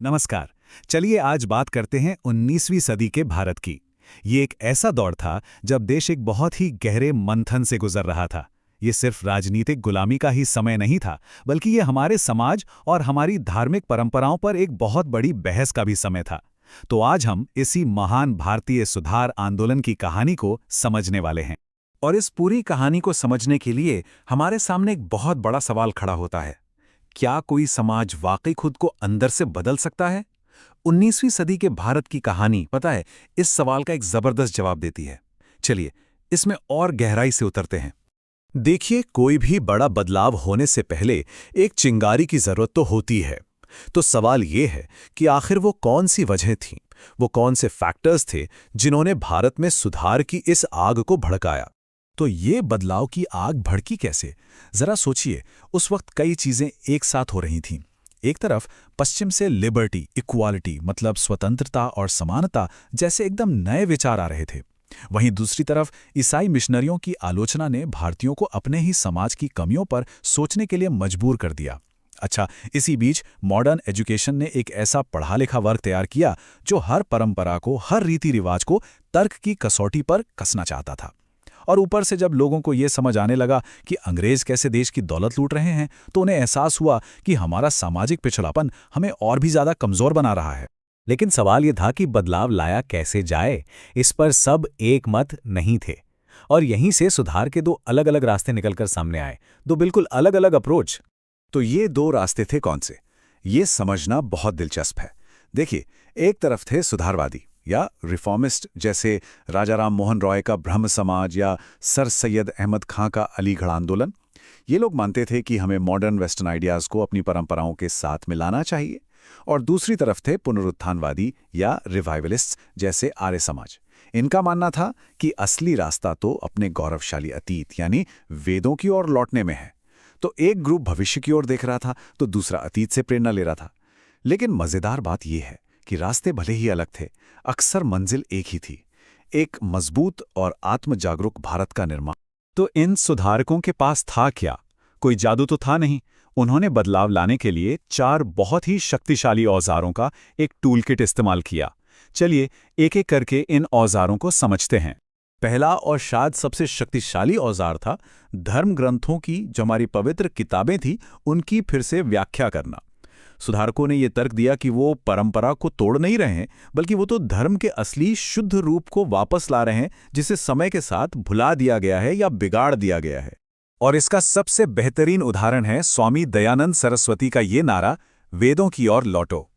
नमस्कार। चलिए आज बात करते हैं 19वीं सदी के भारत की। ये एक ऐसा दौर था जब देश एक बहुत ही गहरे मंथन से गुजर रहा था। ये सिर्फ राजनीतिक गुलामी का ही समय नहीं था, बल्कि ये हमारे समाज और हमारी धार्मिक परंपराओं पर एक बहुत बड़ी बहस का भी समय था। तो आज हम इसी महान भारतीय सुधार आंदोलन की कहानी को समझने वाले हैं। और इस पूरी कहानी को समझने के लिए हमारे सामने एक बहुत बड़ा सवाल खड़ा होता है। क्या कोई समाज वाकई खुद को अंदर से बदल सकता है? 19वीं सदी के भारत की कहानी, पता है, इस सवाल का एक जबरदस्त जवाब देती है। चलिए इसमें और गहराई से उतरते हैं। देखिए, कोई भी बड़ा बदलाव होने से पहले एक चिंगारी की जरूरत तो होती है। तो सवाल ये है कि आखिर वो कौन सी वजह थीं, वो कौन से फैक्टर्स थे जिन्होंने भारत में सुधार की इस आग को भड़काया। तो ये बदलाव की आग भड़की कैसे? जरा सोचिए, उस वक्त कई चीजें एक साथ हो रही थीं। एक तरफ पश्चिम से लिबर्टी, इक्वालिटी मतलब स्वतंत्रता और समानता जैसे एकदम नए विचार आ रहे थे। वहीं दूसरी तरफ ईसाई मिशनरियों की आलोचना ने भारतीयों को अपने ही समाज की कमियों पर सोचने के लिए मजबूर कर दिया। अच्छा, इसी बीच मॉडर्न एजुकेशन ने एक ऐसा पढ़ा लिखा वर्ग तैयार किया जो हर परंपरा को, हर रीति रिवाज को तर्क की कसौटी पर कसना चाहता था। और ऊपर से जब लोगों को ये समझ आने लगा कि अंग्रेज कैसे देश की दौलत लूट रहे हैं, तो उन्हें एहसास हुआ कि हमारा सामाजिक पिछड़ापन हमें और भी ज्यादा कमजोर बना रहा है। लेकिन सवाल ये था कि बदलाव लाया कैसे जाए। इस पर सब एक मत नहीं थे, और यहीं से सुधार के दो अलग अलग रास्ते निकलकर सामने आए, दो बिल्कुल अलग अलग अप्रोच। तो ये दो रास्ते थे कौन से? ये समझना बहुत दिलचस्प है। देखिए, एक तरफ थे सुधारवादी या रिफॉर्मिस्ट, जैसे राजा राम मोहन रॉय का ब्रह्म समाज या सर सैयद अहमद खां का अलीगढ़ आंदोलन। ये लोग मानते थे कि हमें मॉडर्न वेस्टर्न आइडियाज़ को अपनी परंपराओं के साथ मिलाना चाहिए। और दूसरी तरफ थे पुनरुत्थानवादी या रिवाइवलिस्ट्स, जैसे आर्य समाज। इनका मानना था कि असली रास्ता तो अपने गौरवशाली अतीत यानी वेदों की ओर लौटने में है। तो एक ग्रुप भविष्य की ओर देख रहा था, तो दूसरा अतीत से प्रेरणा ले रहा था। लेकिन मजेदार बात यह है कि रास्ते भले ही अलग थे, अक्सर मंजिल एक ही थी, एक मजबूत और आत्मजागरूक भारत का निर्माण। तो इन सुधारकों के पास था क्या? कोई जादू तो था नहीं। उन्होंने बदलाव लाने के लिए 4 बहुत ही शक्तिशाली औजारों का एक टूलकिट इस्तेमाल किया। चलिए एक एक करके इन औजारों को समझते हैं। पहला और शायद सबसे शक्तिशाली औजार था धर्म ग्रंथों की, जो हमारी पवित्र किताबें थी, उनकी फिर से व्याख्या करना। सुधारकों ने यह तर्क दिया कि वो परंपरा को तोड़ नहीं रहे हैं, बल्कि वो तो धर्म के असली शुद्ध रूप को वापस ला रहे हैं, जिसे समय के साथ भुला दिया गया है या बिगाड़ दिया गया है। और इसका सबसे बेहतरीन उदाहरण है स्वामी दयानंद सरस्वती का ये नारा, वेदों की ओर लौटो।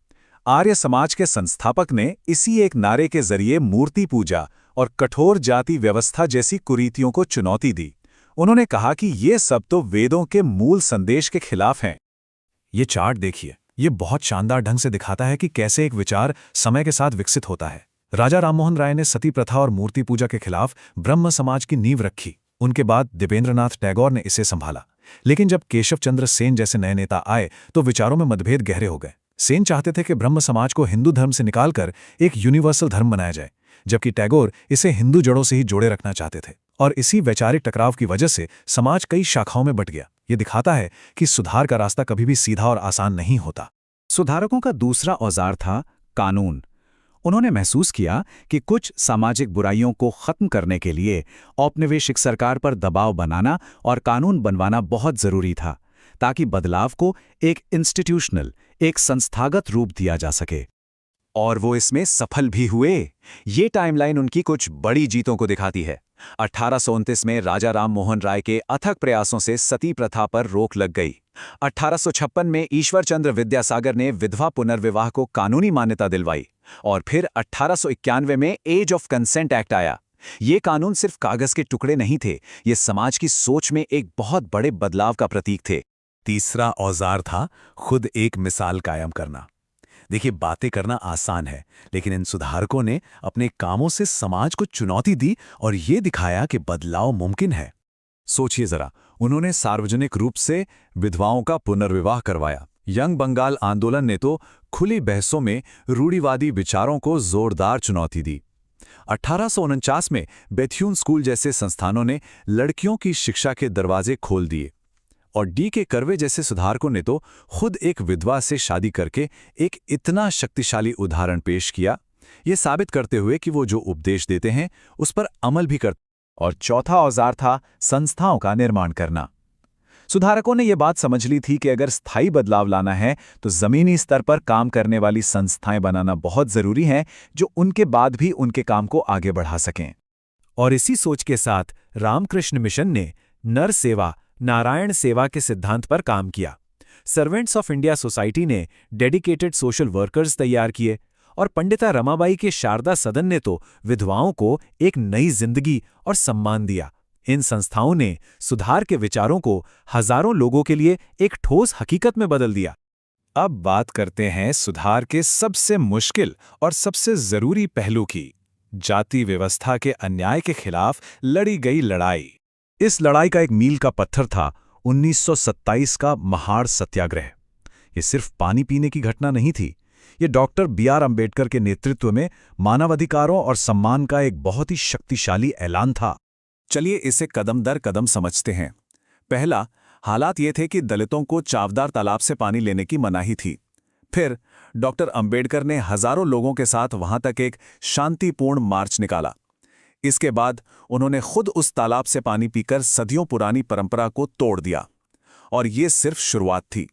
आर्य समाज के संस्थापक ने इसी एक नारे के जरिए मूर्ति पूजा और कठोर जाति व्यवस्था जैसी कुरीतियों को चुनौती दी। उन्होंने कहा कि ये सब तो वेदों के मूल संदेश के खिलाफ हैं। ये चार्ट देखिए, ये बहुत शानदार ढंग से दिखाता है कि कैसे एक विचार समय के साथ विकसित होता है। राजा राममोहन राय ने सती प्रथा और मूर्ति पूजा के खिलाफ ब्रह्म समाज की नींव रखी। उनके बाद देवेंद्रनाथ टैगोर ने इसे संभाला। लेकिन जब केशव चंद्र सेन जैसे नए नेता आए, तो विचारों में मतभेद गहरे हो गए। सेन चाहते थे कि ब्रह्म समाज को हिंदू धर्म से निकालकर एक यूनिवर्सल धर्म बनाया जाए, जबकि टैगोर इसे हिंदू जड़ों से ही जोड़े रखना चाहते थे। और इसी वैचारिक टकराव की वजह से समाज कई शाखाओं में बंट गया। ये दिखाता है कि सुधार का रास्ता कभी भी सीधा और आसान नहीं होता। सुधारकों का दूसरा औजार था कानून। उन्होंने महसूस किया कि कुछ सामाजिक बुराइयों को खत्म करने के लिए औपनिवेशिक सरकार पर दबाव बनाना और कानून बनवाना बहुत जरूरी था, ताकि बदलाव को एक इंस्टीट्यूशनल, एक संस्थागत रूप दिया जा सके। और वो इसमें सफल भी हुए। ये टाइमलाइन उनकी कुछ बड़ी जीतों को दिखाती है। 1829 में राजा राम मोहन राय के अथक प्रयासों से सती प्रथा पर रोक लग गई। 1856 में ईश्वर चंद्र विद्यासागर ने विधवा पुनर्विवाह को कानूनी मान्यता दिलवाई। और फिर 1891 में एज ऑफ कंसेंट एक्ट आया। ये कानून सिर्फ कागज के टुकड़े नहीं थे, ये समाज की सोच में एक बहुत बड़े बदलाव का प्रतीक थे। तीसरा औजार था खुद एक मिसाल कायम करना। देखिए, बातें करना आसान है, लेकिन इन सुधारकों ने अपने कामों से समाज को चुनौती दी और ये दिखाया कि बदलाव मुमकिन है। सोचिए जरा, उन्होंने सार्वजनिक रूप से विधवाओं का पुनर्विवाह करवाया। यंग बंगाल आंदोलन ने तो खुली बहसों में रूढ़िवादी विचारों को जोरदार चुनौती दी। 1849 में बेथ्यून स्कूल जैसे संस्थानों ने लड़कियों की शिक्षा के दरवाजे खोल दिए। और डी.के. कर्वे जैसे सुधारकों ने तो खुद एक विधवा से शादी करके एक इतना शक्तिशाली उदाहरण पेश किया, ये साबित करते हुए कि वो जो उपदेश देते हैं उस पर अमल भी करते। और चौथा औजार था संस्थाओं का निर्माण करना। सुधारकों ने यह बात समझ ली थी कि अगर स्थायी बदलाव लाना है तो जमीनी स्तर पर काम करने वाली संस्थाएं बनाना बहुत जरूरी है, जो उनके बाद भी उनके काम को आगे बढ़ा सकें। और इसी सोच के साथ रामकृष्ण मिशन ने नर सेवा नारायण सेवा के सिद्धांत पर काम किया। सर्वेंट्स ऑफ इंडिया सोसाइटी ने डेडिकेटेड सोशल वर्कर्स तैयार किए और पंडिता रमाबाई के शारदा सदन ने तो विधवाओं को एक नई जिंदगी और सम्मान दिया। इन संस्थाओं ने सुधार के विचारों को हजारों लोगों के लिए एक ठोस हकीकत में बदल दिया। अब बात करते हैं सुधार के सबसे मुश्किल और सबसे जरूरी पहलू की, जाति व्यवस्था के अन्याय के खिलाफ लड़ी गई लड़ाई। इस लड़ाई का एक मील का पत्थर था 1927 का महाड़ सत्याग्रह। ये सिर्फ पानी पीने की घटना नहीं थी, ये डॉक्टर B.R. अम्बेडकर के नेतृत्व में मानवाधिकारों और सम्मान का एक बहुत ही शक्तिशाली ऐलान था। चलिए इसे कदम दर कदम समझते हैं। पहला, हालात ये थे कि दलितों को चावदार तालाब से पानी लेने की मनाही थी। फिर डॉक्टर अंबेडकर ने हजारों लोगों के साथ वहां तक एक शांतिपूर्ण मार्च निकाला। इसके बाद उन्होंने खुद उस तालाब से पानी पीकर सदियों पुरानी परंपरा को तोड़ दिया। और ये सिर्फ शुरुआत थी।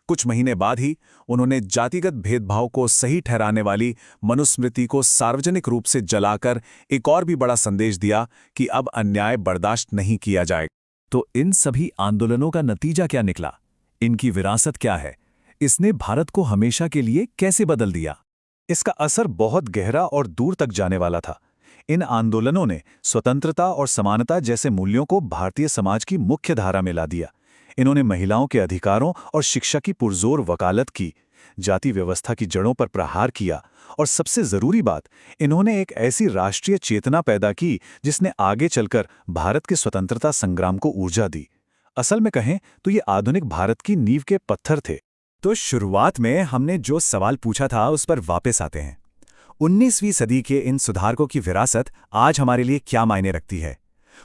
कुछ महीने बाद ही उन्होंने जातिगत भेदभाव को सही ठहराने वाली मनुस्मृति को सार्वजनिक रूप से जलाकर एक और भी बड़ा संदेश दिया कि अब अन्याय बर्दाश्त नहीं किया जाएगा। तो इन सभी आंदोलनों का नतीजा क्या निकला? इनकी विरासत क्या है? इसने भारत को हमेशा के लिए कैसे बदल दिया? इसका असर बहुत गहरा और दूर तक जाने वाला था। इन आंदोलनों ने स्वतंत्रता और समानता जैसे मूल्यों को भारतीय समाज की मुख्य धारा में ला दिया। इन्होंने महिलाओं के अधिकारों और शिक्षा की पुरजोर वकालत की, जाति व्यवस्था की जड़ों पर प्रहार किया और सबसे जरूरी बात, इन्होंने एक ऐसी राष्ट्रीय चेतना पैदा की जिसने आगे चलकर भारत के स्वतंत्रता संग्राम को ऊर्जा दी। असल में कहें तो ये आधुनिक भारत की नींव के पत्थर थे। तो शुरुआत में हमने जो सवाल पूछा था उस पर वापस आते हैं। 19वीं सदी के इन सुधारकों की विरासत आज हमारे लिए क्या मायने रखती है?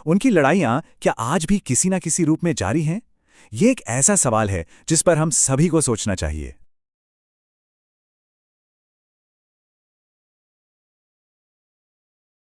उनकी लड़ाइयाँ क्या आज भी किसी न किसी रूप में जारी हैं? ये एक ऐसा सवाल है जिस पर हम सभी को सोचना चाहिए।